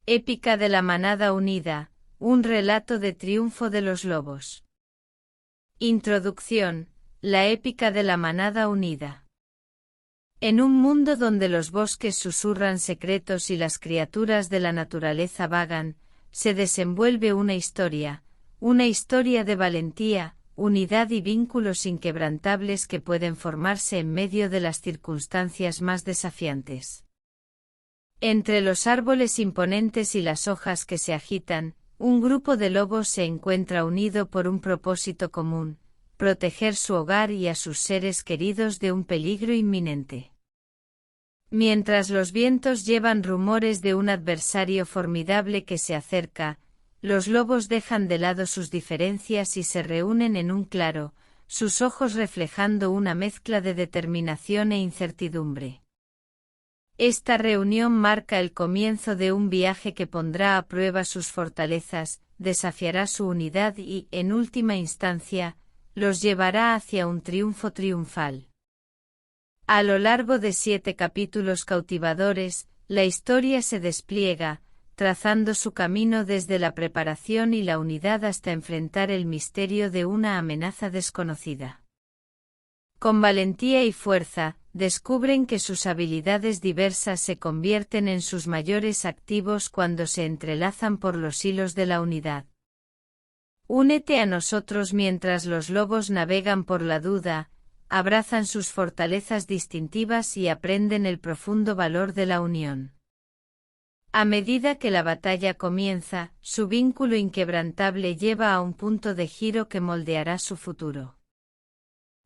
Épica de la manada unida, un relato de triunfo de los lobos. Introducción, la épica de la manada unida. En un mundo donde los bosques susurran secretos y las criaturas de la naturaleza vagan, se desenvuelve una historia de valentía, unidad y vínculos inquebrantables que pueden formarse en medio de las circunstancias más desafiantes. Entre los árboles imponentes y las hojas que se agitan, un grupo de lobos se encuentra unido por un propósito común: proteger su hogar y a sus seres queridos de un peligro inminente. Mientras los vientos llevan rumores de un adversario formidable que se acerca, los lobos dejan de lado sus diferencias y se reúnen en un claro, sus ojos reflejando una mezcla de determinación e incertidumbre. Esta reunión marca el comienzo de un viaje que pondrá a prueba sus fortalezas, desafiará su unidad y, en última instancia, los llevará hacia un triunfo triunfal. A lo largo de 7 capítulos cautivadores, la historia se despliega, trazando su camino desde la preparación y la unidad hasta enfrentar el misterio de una amenaza desconocida. Con valentía y fuerza, descubren que sus habilidades diversas se convierten en sus mayores activos cuando se entrelazan por los hilos de la unidad. Únete a nosotros mientras los lobos navegan por la duda, abrazan sus fortalezas distintivas y aprenden el profundo valor de la unión. A medida que la batalla comienza, su vínculo inquebrantable lleva a un punto de giro que moldeará su futuro.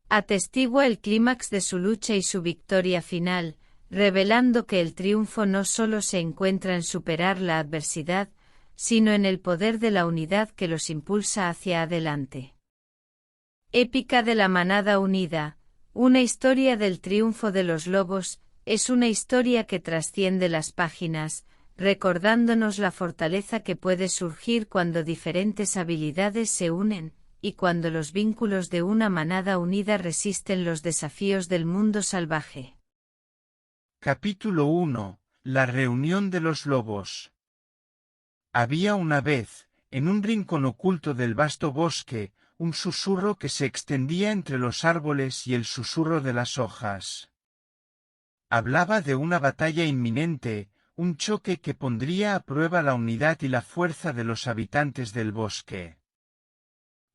Atestigua el clímax de su lucha y su victoria final, revelando que el triunfo no solo se encuentra en superar la adversidad, sino en el poder de la unidad que los impulsa hacia adelante. Épica de la manada unida, una historia del triunfo de los lobos, es una historia que trasciende las páginas, recordándonos la fortaleza que puede surgir cuando diferentes habilidades se unen, y cuando los vínculos de una manada unida resisten los desafíos del mundo salvaje. Capítulo 1. La reunión de los lobos. Había una vez, en un rincón oculto del vasto bosque, un susurro que se extendía entre los árboles y el susurro de las hojas. Hablaba de una batalla inminente, un choque que pondría a prueba la unidad y la fuerza de los habitantes del bosque.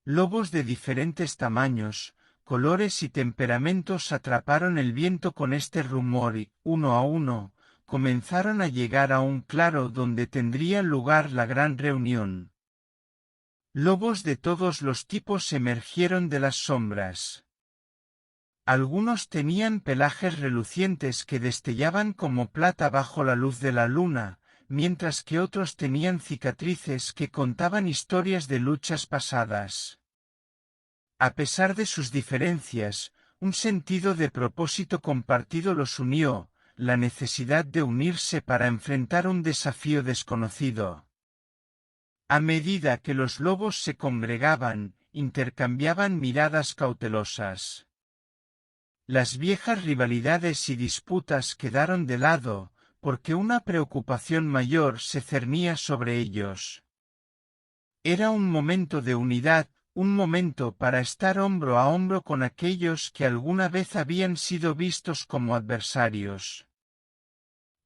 Lobos de diferentes tamaños, colores y temperamentos atraparon el viento con este rumor y, uno a uno, comenzaron a llegar a un claro donde tendría lugar la gran reunión. Lobos de todos los tipos emergieron de las sombras. Algunos tenían pelajes relucientes que destellaban como plata bajo la luz de la luna, mientras que otros tenían cicatrices que contaban historias de luchas pasadas. A pesar de sus diferencias, un sentido de propósito compartido los unió, la necesidad de unirse para enfrentar un desafío desconocido. A medida que los lobos se congregaban, intercambiaban miradas cautelosas. Las viejas rivalidades y disputas quedaron de lado, porque una preocupación mayor se cernía sobre ellos. Era un momento de unidad, un momento para estar hombro a hombro con aquellos que alguna vez habían sido vistos como adversarios.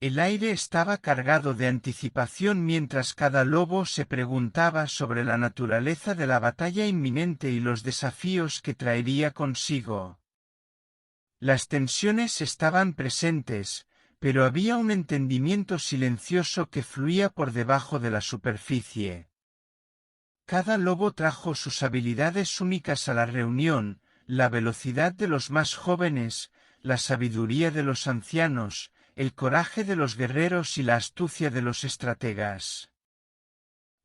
El aire estaba cargado de anticipación mientras cada lobo se preguntaba sobre la naturaleza de la batalla inminente y los desafíos que traería consigo. Las tensiones estaban presentes, pero había un entendimiento silencioso que fluía por debajo de la superficie. Cada lobo trajo sus habilidades únicas a la reunión, la velocidad de los más jóvenes, la sabiduría de los ancianos, el coraje de los guerreros y la astucia de los estrategas.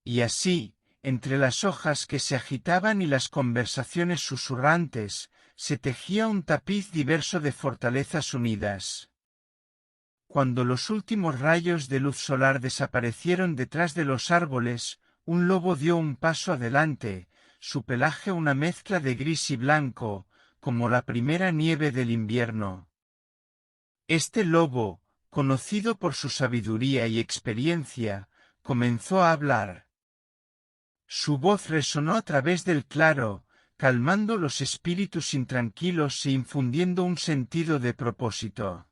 Y así, entre las hojas que se agitaban y las conversaciones susurrantes, se tejía un tapiz diverso de fortalezas unidas. Cuando los últimos rayos de luz solar desaparecieron detrás de los árboles, un lobo dio un paso adelante, su pelaje una mezcla de gris y blanco, como la primera nieve del invierno. Este lobo, conocido por su sabiduría y experiencia, comenzó a hablar. Su voz resonó a través del claro, calmando los espíritus intranquilos e infundiendo un sentido de propósito.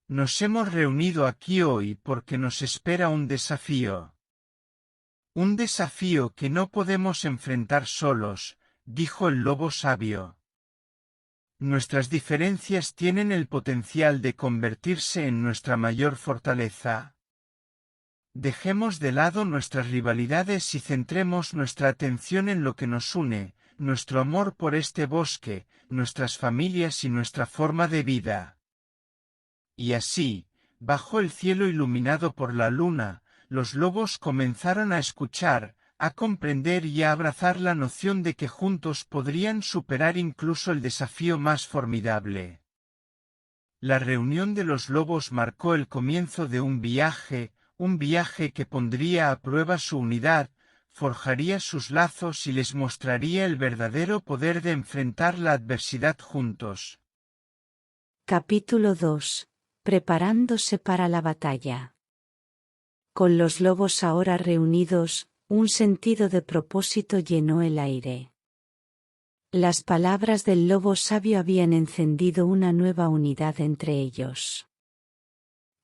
Nos hemos reunido aquí hoy porque nos espera un desafío. Un desafío que no podemos enfrentar solos, dijo el lobo sabio. Nuestras diferencias tienen el potencial de convertirse en nuestra mayor fortaleza. Dejemos de lado nuestras rivalidades y centremos nuestra atención en lo que nos une, nuestro amor por este bosque, nuestras familias y nuestra forma de vida. Y así, bajo el cielo iluminado por la luna, los lobos comenzaron a escuchar, a comprender y a abrazar la noción de que juntos podrían superar incluso el desafío más formidable. La reunión de los lobos marcó el comienzo de un viaje que pondría a prueba su unidad, forjaría sus lazos y les mostraría el verdadero poder de enfrentar la adversidad juntos. Capítulo 2. Preparándose para la batalla. Con los lobos ahora reunidos, un sentido de propósito llenó el aire. Las palabras del lobo sabio habían encendido una nueva unidad entre ellos.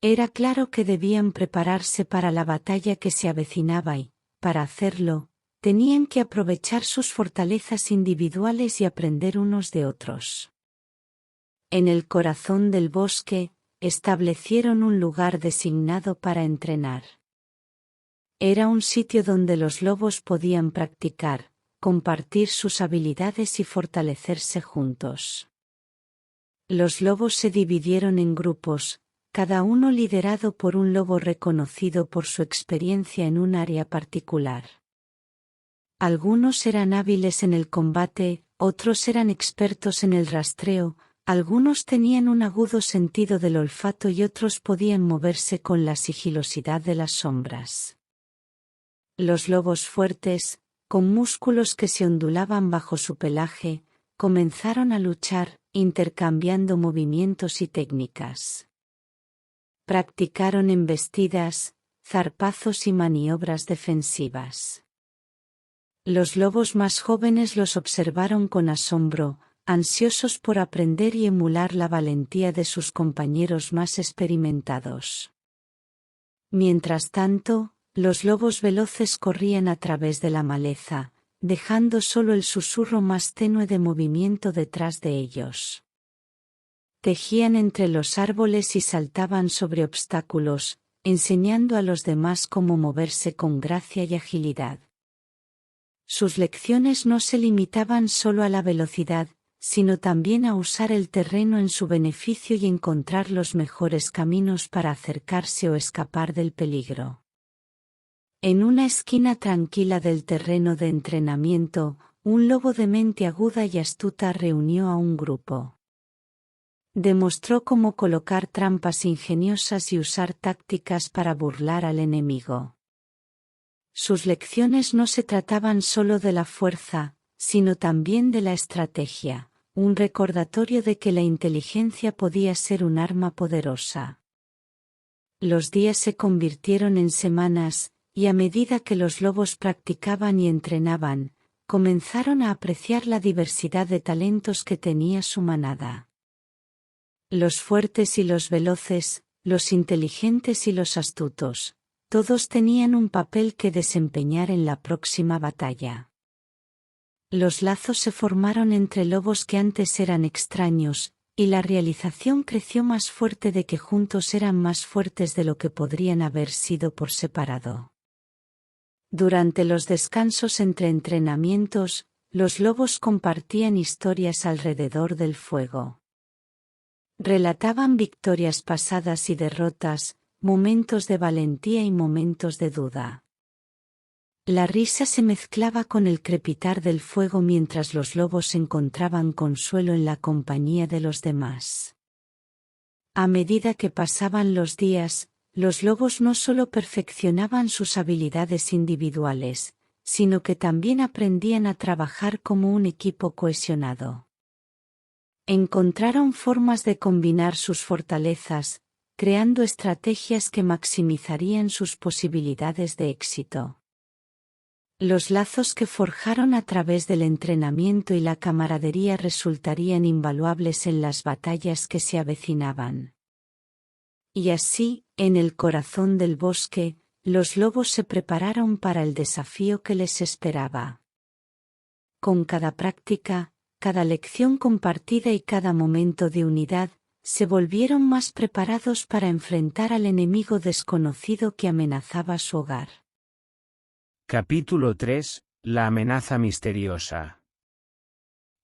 Era claro que debían prepararse para la batalla que se avecinaba y, para hacerlo, tenían que aprovechar sus fortalezas individuales y aprender unos de otros. En el corazón del bosque, establecieron un lugar designado para entrenar. Era un sitio donde los lobos podían practicar, compartir sus habilidades y fortalecerse juntos. Los lobos se dividieron en grupos, cada uno liderado por un lobo reconocido por su experiencia en un área particular. Algunos eran hábiles en el combate, otros eran expertos en el rastreo, algunos tenían un agudo sentido del olfato y otros podían moverse con la sigilosidad de las sombras. Los lobos fuertes, con músculos que se ondulaban bajo su pelaje, comenzaron a luchar, intercambiando movimientos y técnicas. Practicaron embestidas, zarpazos y maniobras defensivas. Los lobos más jóvenes los observaron con asombro, ansiosos por aprender y emular la valentía de sus compañeros más experimentados. Mientras tanto, los lobos veloces corrían a través de la maleza, dejando solo el susurro más tenue de movimiento detrás de ellos. Tejían entre los árboles y saltaban sobre obstáculos, enseñando a los demás cómo moverse con gracia y agilidad. Sus lecciones no se limitaban solo a la velocidad, sino también a usar el terreno en su beneficio y encontrar los mejores caminos para acercarse o escapar del peligro. En una esquina tranquila del terreno de entrenamiento, un lobo de mente aguda y astuta reunió a un grupo. Demostró cómo colocar trampas ingeniosas y usar tácticas para burlar al enemigo. Sus lecciones no se trataban solo de la fuerza, sino también de la estrategia, un recordatorio de que la inteligencia podía ser un arma poderosa. Los días se convirtieron en semanas, y a medida que los lobos practicaban y entrenaban, comenzaron a apreciar la diversidad de talentos que tenía su manada. Los fuertes y los veloces, los inteligentes y los astutos, todos tenían un papel que desempeñar en la próxima batalla. Los lazos se formaron entre lobos que antes eran extraños, y la realización creció más fuerte de que juntos eran más fuertes de lo que podrían haber sido por separado. Durante los descansos entre entrenamientos, los lobos compartían historias alrededor del fuego. Relataban victorias pasadas y derrotas, momentos de valentía y momentos de duda. La risa se mezclaba con el crepitar del fuego mientras los lobos encontraban consuelo en la compañía de los demás. A medida que pasaban los días, los lobos no solo perfeccionaban sus habilidades individuales, sino que también aprendían a trabajar como un equipo cohesionado. Encontraron formas de combinar sus fortalezas, creando estrategias que maximizarían sus posibilidades de éxito. Los lazos que forjaron a través del entrenamiento y la camaradería resultarían invaluables en las batallas que se avecinaban. Y así, en el corazón del bosque, los lobos se prepararon para el desafío que les esperaba. Con cada práctica, cada lección compartida y cada momento de unidad, se volvieron más preparados para enfrentar al enemigo desconocido que amenazaba su hogar. Capítulo 3. La amenaza misteriosa.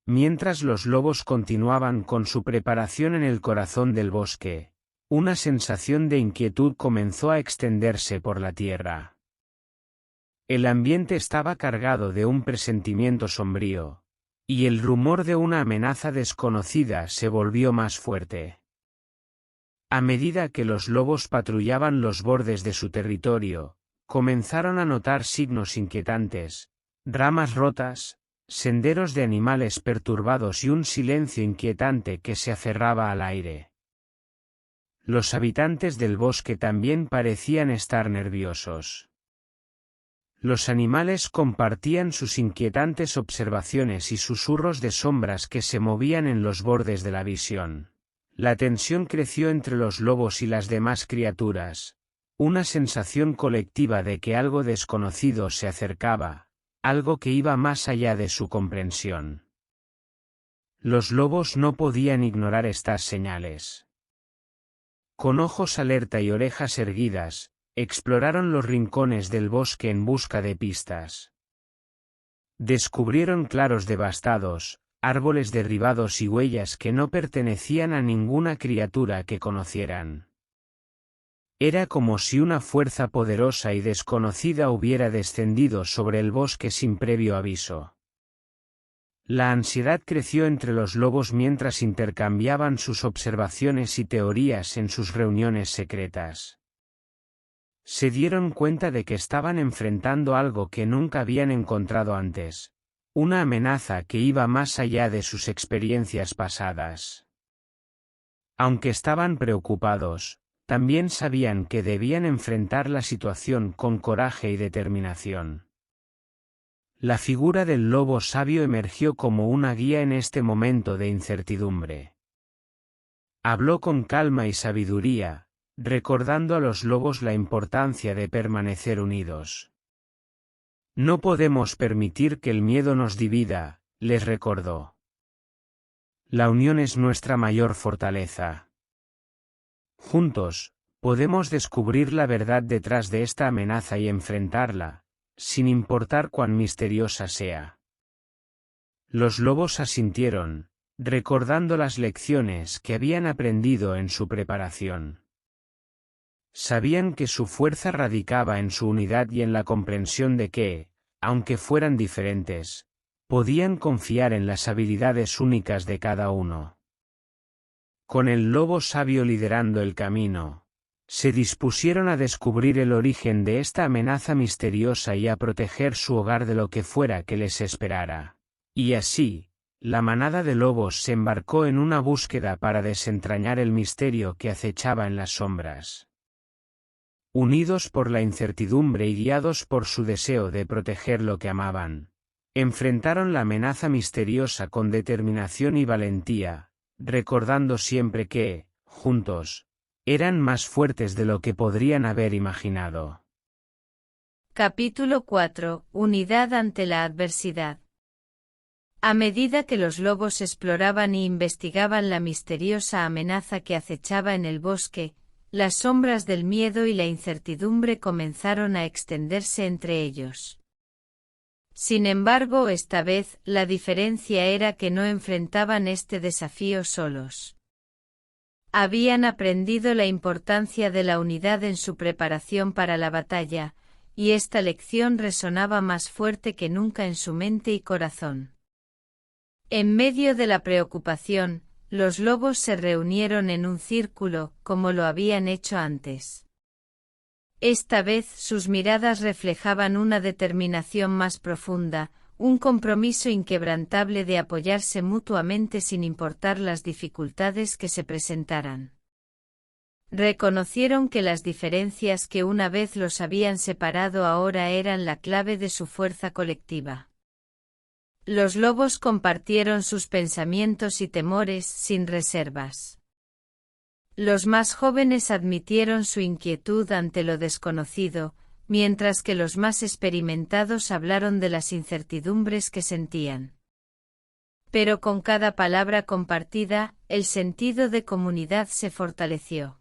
Mientras los lobos continuaban con su preparación en el corazón del bosque, una sensación de inquietud comenzó a extenderse por la tierra. El ambiente estaba cargado de un presentimiento sombrío, y el rumor de una amenaza desconocida se volvió más fuerte. A medida que los lobos patrullaban los bordes de su territorio, comenzaron a notar signos inquietantes, ramas rotas, senderos de animales perturbados y un silencio inquietante que se aferraba al aire. Los habitantes del bosque también parecían estar nerviosos. Los animales compartían sus inquietantes observaciones y susurros de sombras que se movían en los bordes de la visión. La tensión creció entre los lobos y las demás criaturas, una sensación colectiva de que algo desconocido se acercaba, algo que iba más allá de su comprensión. Los lobos no podían ignorar estas señales. Con ojos alerta y orejas erguidas, exploraron los rincones del bosque en busca de pistas. Descubrieron claros devastados, árboles derribados y huellas que no pertenecían a ninguna criatura que conocieran. Era como si una fuerza poderosa y desconocida hubiera descendido sobre el bosque sin previo aviso. La ansiedad creció entre los lobos mientras intercambiaban sus observaciones y teorías en sus reuniones secretas. Se dieron cuenta de que estaban enfrentando algo que nunca habían encontrado antes, una amenaza que iba más allá de sus experiencias pasadas. Aunque estaban preocupados, también sabían que debían enfrentar la situación con coraje y determinación. La figura del lobo sabio emergió como una guía en este momento de incertidumbre. Habló con calma y sabiduría, recordando a los lobos la importancia de permanecer unidos. No podemos permitir que el miedo nos divida, les recordó. La unión es nuestra mayor fortaleza. Juntos, podemos descubrir la verdad detrás de esta amenaza y enfrentarla, sin importar cuán misteriosa sea. Los lobos asintieron, recordando las lecciones que habían aprendido en su preparación. Sabían que su fuerza radicaba en su unidad y en la comprensión de que, aunque fueran diferentes, podían confiar en las habilidades únicas de cada uno. Con el lobo sabio liderando el camino, se dispusieron a descubrir el origen de esta amenaza misteriosa y a proteger su hogar de lo que fuera que les esperara. Y así, la manada de lobos se embarcó en una búsqueda para desentrañar el misterio que acechaba en las sombras. Unidos por la incertidumbre y guiados por su deseo de proteger lo que amaban, enfrentaron la amenaza misteriosa con determinación y valentía, recordando siempre que, juntos, eran más fuertes de lo que podrían haber imaginado. Capítulo 4. Unidad ante la adversidad. A medida que los lobos exploraban y investigaban la misteriosa amenaza que acechaba en el bosque, las sombras del miedo y la incertidumbre comenzaron a extenderse entre ellos. Sin embargo, esta vez, la diferencia era que no enfrentaban este desafío solos. Habían aprendido la importancia de la unidad en su preparación para la batalla, y esta lección resonaba más fuerte que nunca en su mente y corazón. En medio de la preocupación, los lobos se reunieron en un círculo, como lo habían hecho antes. Esta vez sus miradas reflejaban una determinación más profunda, un compromiso inquebrantable de apoyarse mutuamente sin importar las dificultades que se presentaran. Reconocieron que las diferencias que una vez los habían separado ahora eran la clave de su fuerza colectiva. Los lobos compartieron sus pensamientos y temores sin reservas. Los más jóvenes admitieron su inquietud ante lo desconocido, mientras que los más experimentados hablaron de las incertidumbres que sentían. Pero con cada palabra compartida, el sentido de comunidad se fortaleció.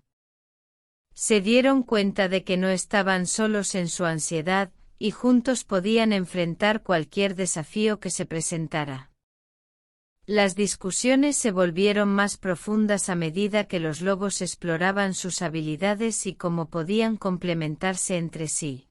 Se dieron cuenta de que no estaban solos en su ansiedad, y juntos podían enfrentar cualquier desafío que se presentara. Las discusiones se volvieron más profundas a medida que los lobos exploraban sus habilidades y cómo podían complementarse entre sí.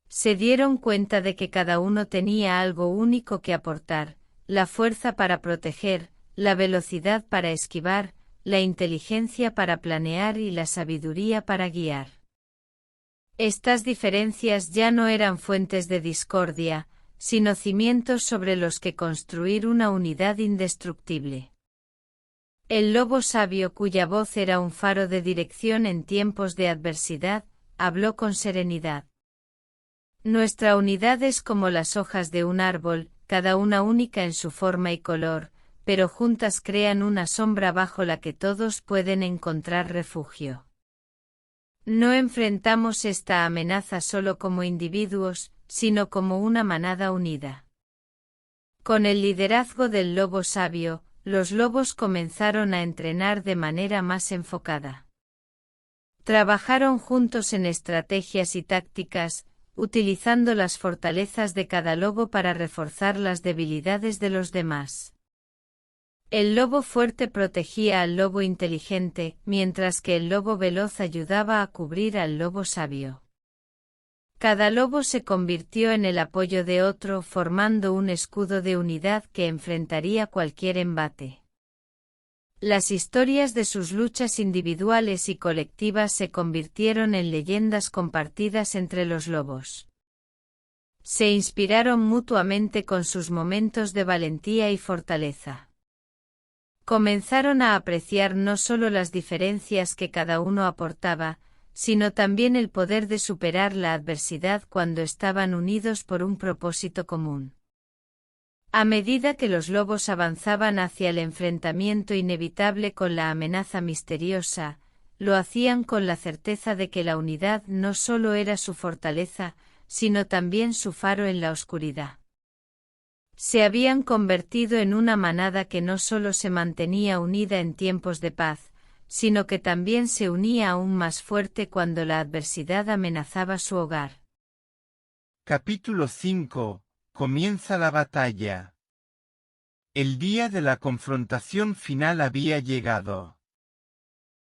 Se dieron cuenta de que cada uno tenía algo único que aportar: la fuerza para proteger, la velocidad para esquivar, la inteligencia para planear y la sabiduría para guiar. Estas diferencias ya no eran fuentes de discordia, sino cimientos sobre los que construir una unidad indestructible. El lobo sabio, cuya voz era un faro de dirección en tiempos de adversidad, habló con serenidad. Nuestra unidad es como las hojas de un árbol, cada una única en su forma y color, pero juntas crean una sombra bajo la que todos pueden encontrar refugio. No enfrentamos esta amenaza solo como individuos, sino como una manada unida. Con el liderazgo del lobo sabio, los lobos comenzaron a entrenar de manera más enfocada. Trabajaron juntos en estrategias y tácticas, utilizando las fortalezas de cada lobo para reforzar las debilidades de los demás. El lobo fuerte protegía al lobo inteligente, mientras que el lobo veloz ayudaba a cubrir al lobo sabio. Cada lobo se convirtió en el apoyo de otro, formando un escudo de unidad que enfrentaría cualquier embate. Las historias de sus luchas individuales y colectivas se convirtieron en leyendas compartidas entre los lobos. Se inspiraron mutuamente con sus momentos de valentía y fortaleza. Comenzaron a apreciar no solo las diferencias que cada uno aportaba, sino también el poder de superar la adversidad cuando estaban unidos por un propósito común. A medida que los lobos avanzaban hacia el enfrentamiento inevitable con la amenaza misteriosa, lo hacían con la certeza de que la unidad no solo era su fortaleza, sino también su faro en la oscuridad. Se habían convertido en una manada que no solo se mantenía unida en tiempos de paz, sino que también se unía aún más fuerte cuando la adversidad amenazaba su hogar. Capítulo 5. Comienza la batalla. El día de la confrontación final había llegado.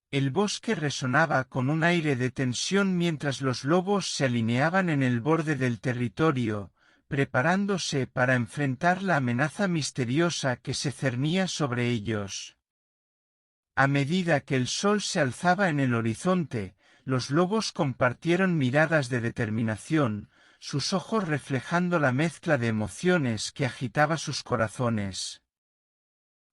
El bosque resonaba con un aire de tensión mientras los lobos se alineaban en el borde del territorio, preparándose para enfrentar la amenaza misteriosa que se cernía sobre ellos. A medida que el sol se alzaba en el horizonte, los lobos compartieron miradas de determinación, sus ojos reflejando la mezcla de emociones que agitaba sus corazones.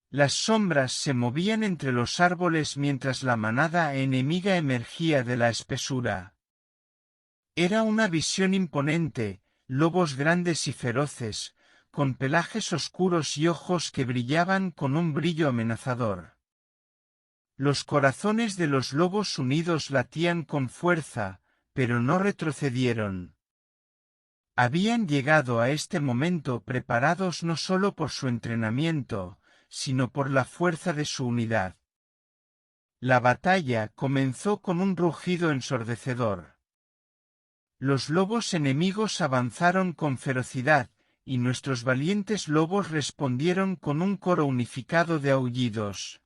Las sombras se movían entre los árboles mientras la manada enemiga emergía de la espesura. Era una visión imponente, lobos grandes y feroces, con pelajes oscuros y ojos que brillaban con un brillo amenazador. Los corazones de los lobos unidos latían con fuerza, pero no retrocedieron. Habían llegado a este momento preparados no solo por su entrenamiento, sino por la fuerza de su unidad. La batalla comenzó con un rugido ensordecedor. Los lobos enemigos avanzaron con ferocidad, y nuestros valientes lobos respondieron con un coro unificado de aullidos.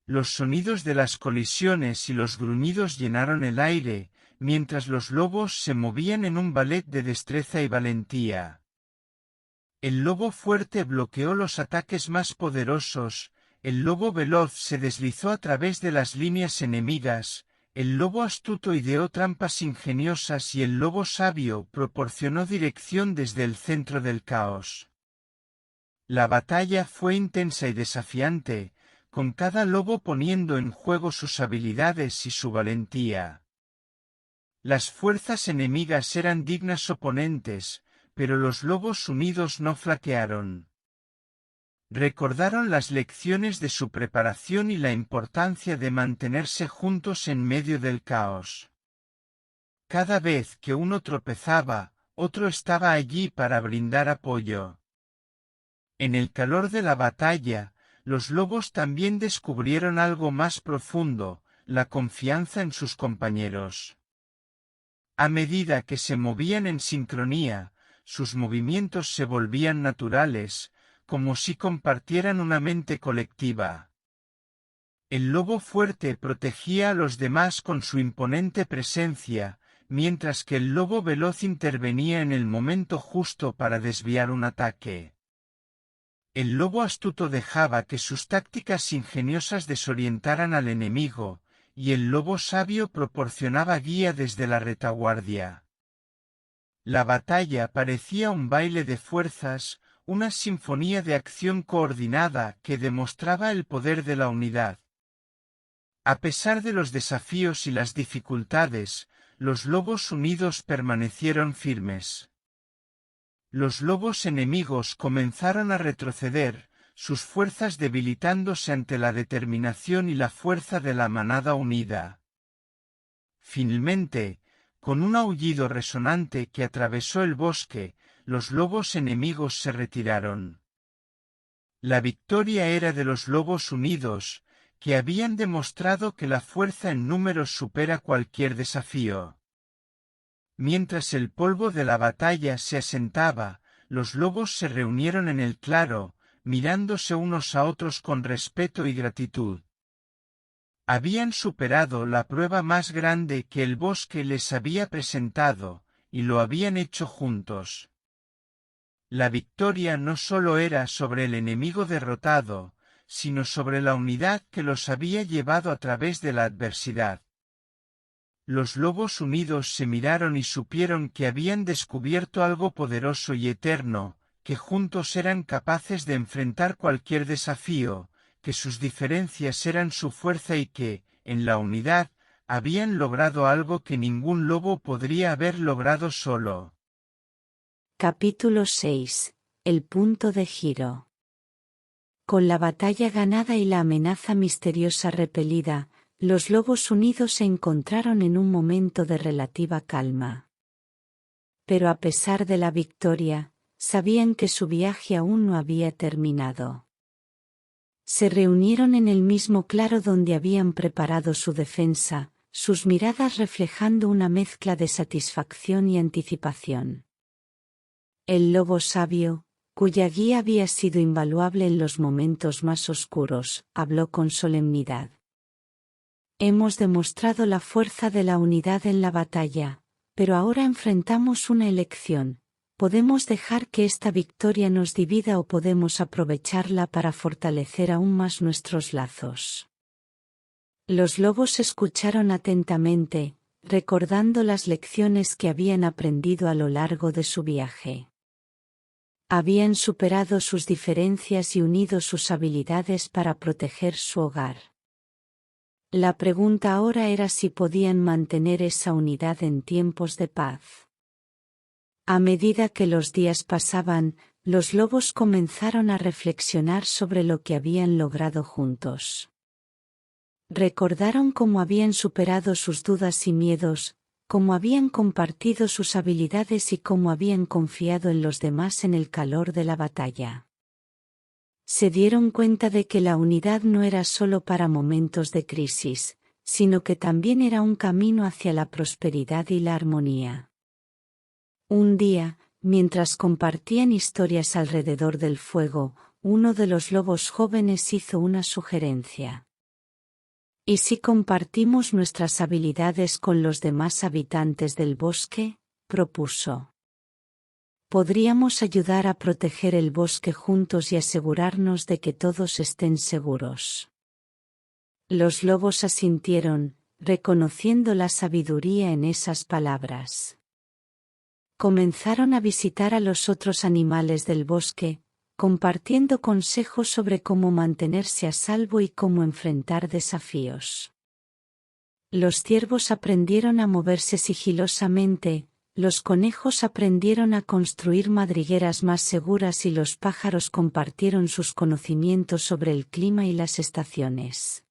Los sonidos de las colisiones y los gruñidos llenaron el aire, mientras los lobos se movían en un ballet de destreza y valentía. El lobo fuerte bloqueó los ataques más poderosos, el lobo veloz se deslizó a través de las líneas enemigas, el lobo astuto ideó trampas ingeniosas y el lobo sabio proporcionó dirección desde el centro del caos. La batalla fue intensa y desafiante, con cada lobo poniendo en juego sus habilidades y su valentía. Las fuerzas enemigas eran dignas oponentes, pero los lobos unidos no flaquearon. Recordaron las lecciones de su preparación y la importancia de mantenerse juntos en medio del caos. Cada vez que uno tropezaba, otro estaba allí para brindar apoyo. En el calor de la batalla, los lobos también descubrieron algo más profundo, la confianza en sus compañeros. A medida que se movían en sincronía, sus movimientos se volvían naturales, como si compartieran una mente colectiva. El lobo fuerte protegía a los demás con su imponente presencia, mientras que el lobo veloz intervenía en el momento justo para desviar un ataque. El lobo astuto dejaba que sus tácticas ingeniosas desorientaran al enemigo, y el lobo sabio proporcionaba guía desde la retaguardia. La batalla parecía un baile de fuerzas, una sinfonía de acción coordinada que demostraba el poder de la unidad. A pesar de los desafíos y las dificultades, los lobos unidos permanecieron firmes. Los lobos enemigos comenzaron a retroceder, sus fuerzas debilitándose ante la determinación y la fuerza de la manada unida. Finalmente, con un aullido resonante que atravesó el bosque, los lobos enemigos se retiraron. La victoria era de los lobos unidos, que habían demostrado que la fuerza en números supera cualquier desafío. Mientras el polvo de la batalla se asentaba, los lobos se reunieron en el claro, mirándose unos a otros con respeto y gratitud. Habían superado la prueba más grande que el bosque les había presentado, y lo habían hecho juntos. La victoria no solo era sobre el enemigo derrotado, sino sobre la unidad que los había llevado a través de la adversidad. Los lobos unidos se miraron y supieron que habían descubierto algo poderoso y eterno, que juntos eran capaces de enfrentar cualquier desafío, que sus diferencias eran su fuerza y que, en la unidad, habían logrado algo que ningún lobo podría haber logrado solo. Capítulo 6. El punto de giro. Con la batalla ganada y la amenaza misteriosa repelida, los lobos unidos se encontraron en un momento de relativa calma. Pero a pesar de la victoria, sabían que su viaje aún no había terminado. Se reunieron en el mismo claro donde habían preparado su defensa, sus miradas reflejando una mezcla de satisfacción y anticipación. El lobo sabio, cuya guía había sido invaluable en los momentos más oscuros, habló con solemnidad. Hemos demostrado la fuerza de la unidad en la batalla, pero ahora enfrentamos una elección. ¿Podemos dejar que esta victoria nos divida o podemos aprovecharla para fortalecer aún más nuestros lazos? Los lobos escucharon atentamente, recordando las lecciones que habían aprendido a lo largo de su viaje. Habían superado sus diferencias y unido sus habilidades para proteger su hogar. La pregunta ahora era si podían mantener esa unidad en tiempos de paz. A medida que los días pasaban, los lobos comenzaron a reflexionar sobre lo que habían logrado juntos. Recordaron cómo habían superado sus dudas y miedos, cómo habían compartido sus habilidades y cómo habían confiado en los demás en el calor de la batalla. Se dieron cuenta de que la unidad no era solo para momentos de crisis, sino que también era un camino hacia la prosperidad y la armonía. Un día, mientras compartían historias alrededor del fuego, uno de los lobos jóvenes hizo una sugerencia. ¿Y si compartimos nuestras habilidades con los demás habitantes del bosque?, propuso. Podríamos ayudar a proteger el bosque juntos y asegurarnos de que todos estén seguros. Los lobos asintieron, reconociendo la sabiduría en esas palabras. Comenzaron a visitar a los otros animales del bosque, compartiendo consejos sobre cómo mantenerse a salvo y cómo enfrentar desafíos. Los ciervos aprendieron a moverse sigilosamente, los conejos aprendieron a construir madrigueras más seguras y los pájaros compartieron sus conocimientos sobre el clima y las estaciones.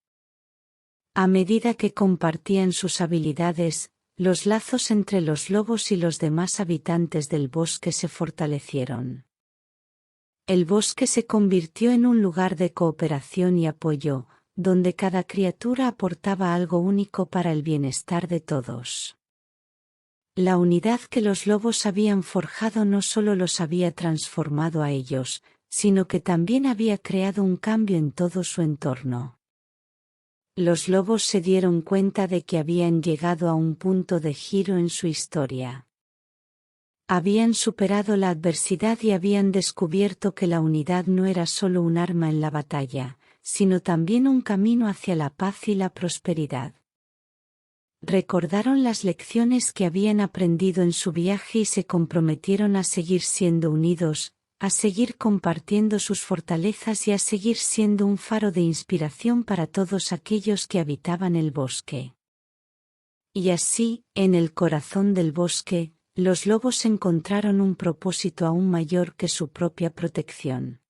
A medida que compartían sus habilidades, los lazos entre los lobos y los demás habitantes del bosque se fortalecieron. El bosque se convirtió en un lugar de cooperación y apoyo, donde cada criatura aportaba algo único para el bienestar de todos. La unidad que los lobos habían forjado no solo los había transformado a ellos, sino que también había creado un cambio en todo su entorno. Los lobos se dieron cuenta de que habían llegado a un punto de giro en su historia. Habían superado la adversidad y habían descubierto que la unidad no era solo un arma en la batalla, sino también un camino hacia la paz y la prosperidad. Recordaron las lecciones que habían aprendido en su viaje y se comprometieron a seguir siendo unidos, a seguir compartiendo sus fortalezas y a seguir siendo un faro de inspiración para todos aquellos que habitaban el bosque. Y así, en el corazón del bosque, los lobos encontraron un propósito aún mayor que su propia protección.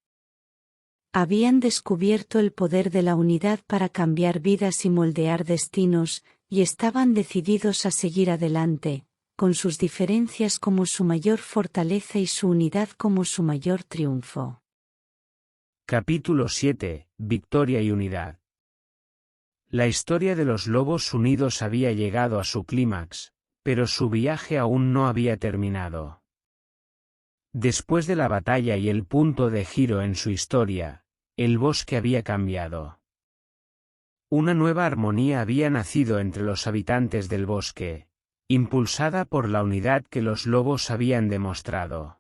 Habían descubierto el poder de la unidad para cambiar vidas y moldear destinos, y estaban decididos a seguir adelante, con sus diferencias como su mayor fortaleza y su unidad como su mayor triunfo. Capítulo 7. Victoria y unidad. La historia de los lobos unidos había llegado a su clímax, pero su viaje aún no había terminado. Después de la batalla y el punto de giro en su historia, el bosque había cambiado. Una nueva armonía había nacido entre los habitantes del bosque, impulsada por la unidad que los lobos habían demostrado.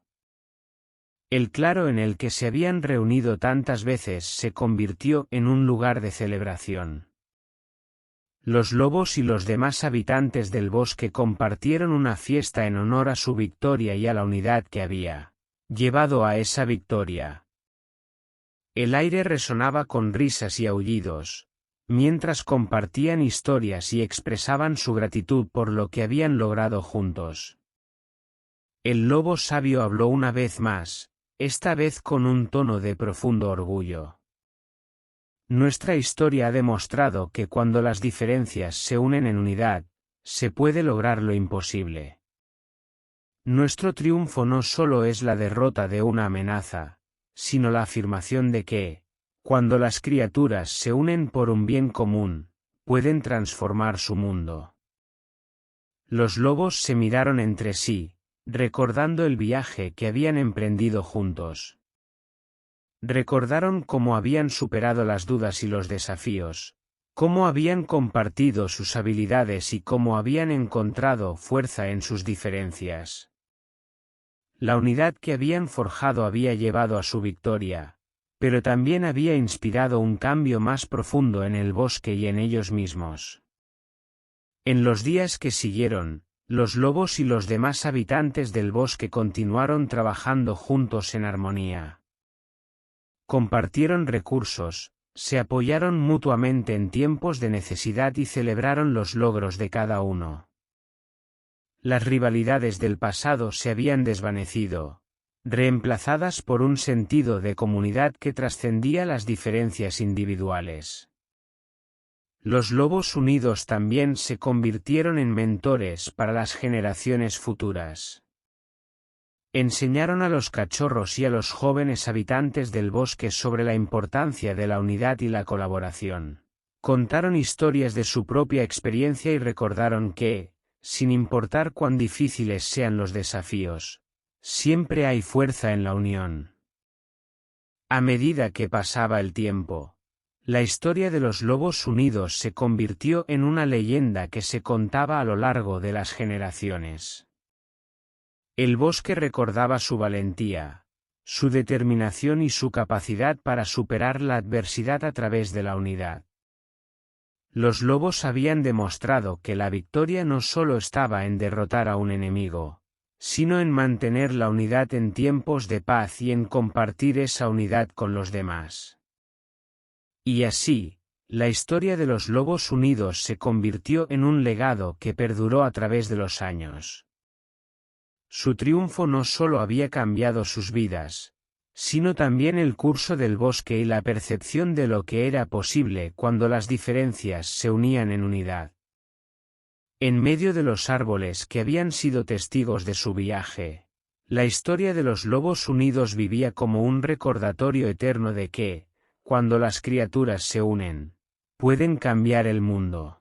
El claro en el que se habían reunido tantas veces se convirtió en un lugar de celebración. Los lobos y los demás habitantes del bosque compartieron una fiesta en honor a su victoria y a la unidad que había llevado a esa victoria. El aire resonaba con risas y aullidos, mientras compartían historias y expresaban su gratitud por lo que habían logrado juntos. El lobo sabio habló una vez más, esta vez con un tono de profundo orgullo. Nuestra historia ha demostrado que cuando las diferencias se unen en unidad, se puede lograr lo imposible. Nuestro triunfo no solo es la derrota de una amenaza, sino la afirmación de que, cuando las criaturas se unen por un bien común, pueden transformar su mundo. Los lobos se miraron entre sí, recordando el viaje que habían emprendido juntos. Recordaron cómo habían superado las dudas y los desafíos, cómo habían compartido sus habilidades y cómo habían encontrado fuerza en sus diferencias. La unidad que habían forjado había llevado a su victoria, pero también había inspirado un cambio más profundo en el bosque y en ellos mismos. En los días que siguieron, los lobos y los demás habitantes del bosque continuaron trabajando juntos en armonía. Compartieron recursos, se apoyaron mutuamente en tiempos de necesidad y celebraron los logros de cada uno. Las rivalidades del pasado se habían desvanecido, reemplazadas por un sentido de comunidad que trascendía las diferencias individuales. Los lobos unidos también se convirtieron en mentores para las generaciones futuras. Enseñaron a los cachorros y a los jóvenes habitantes del bosque sobre la importancia de la unidad y la colaboración. Contaron historias de su propia experiencia y recordaron que, sin importar cuán difíciles sean los desafíos, siempre hay fuerza en la unión. A medida que pasaba el tiempo, la historia de los lobos unidos se convirtió en una leyenda que se contaba a lo largo de las generaciones. El bosque recordaba su valentía, su determinación y su capacidad para superar la adversidad a través de la unidad. Los lobos habían demostrado que la victoria no solo estaba en derrotar a un enemigo, sino en mantener la unidad en tiempos de paz y en compartir esa unidad con los demás. Y así, la historia de los lobos unidos se convirtió en un legado que perduró a través de los años. Su triunfo no solo había cambiado sus vidas, sino también el curso del bosque y la percepción de lo que era posible cuando las diferencias se unían en unidad. En medio de los árboles que habían sido testigos de su viaje, la historia de los lobos unidos vivía como un recordatorio eterno de que, cuando las criaturas se unen, pueden cambiar el mundo.